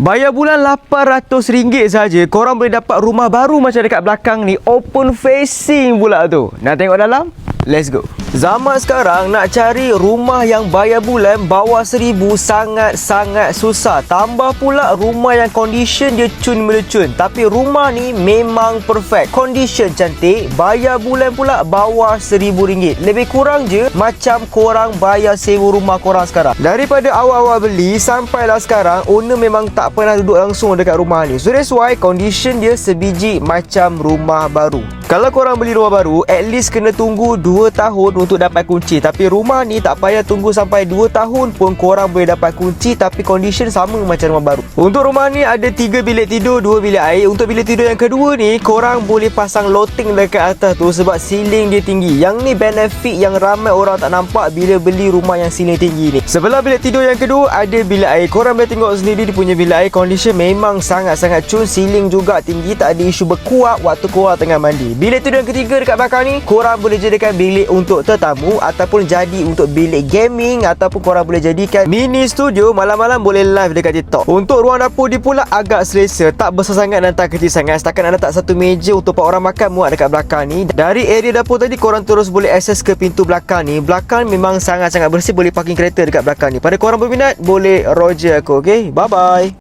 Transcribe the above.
Bayar bulan RM800 saja, korang boleh dapat rumah baru macam dekat belakang ni, open facing pula tu. Nak tengok dalam? Let's go. Zaman sekarang nak cari rumah yang bayar bulan bawah RM1,000 sangat-sangat susah. Tambah pula rumah yang condition dia cun-melecun. Tapi rumah ni memang perfect. Condition cantik, bayar bulan pula bawah RM1,000. Lebih kurang je macam korang bayar sewa rumah korang sekarang. Daripada awal-awal beli sampailah sekarang, owner memang tak pernah duduk langsung dekat rumah ni. So that's why condition dia sebiji macam rumah baru. Kalau korang beli rumah baru, at least kena tunggu 2 tahun untuk dapat kunci. Tapi rumah ni tak payah tunggu sampai 2 tahun pun korang boleh dapat kunci, tapi condition sama macam rumah baru. Untuk rumah ni ada 3 bilik tidur, 2 bilik air. Untuk bilik tidur yang kedua ni, korang boleh pasang loteng dekat atas tu sebab ceiling dia tinggi. Yang ni benefit yang ramai orang tak nampak bila beli rumah yang ceiling tinggi ni. Sebelah bilik tidur yang kedua ada bilik air. Korang boleh tengok sendiri dia punya bilik air condition memang sangat-sangat cun. Ceiling juga tinggi, tak ada isu berkuat waktu korang tengah mandi. Bilik tidur yang ketiga dekat belakang ni, korang boleh jadikan bilik untuk tetamu ataupun jadi untuk bilik gaming, ataupun korang boleh jadikan mini studio, malam-malam boleh live dekat TikTok. Untuk ruang dapur dia pula agak selesa, tak besar sangat dan tak kecil sangat. Setakat nak letak satu meja untuk 4 orang makan muat dekat belakang ni. Dari area dapur tadi korang terus boleh akses ke pintu belakang ni. Belakang memang sangat-sangat bersih, boleh parking kereta dekat belakang ni. Pada korang berminat boleh roger aku, okay? Bye bye.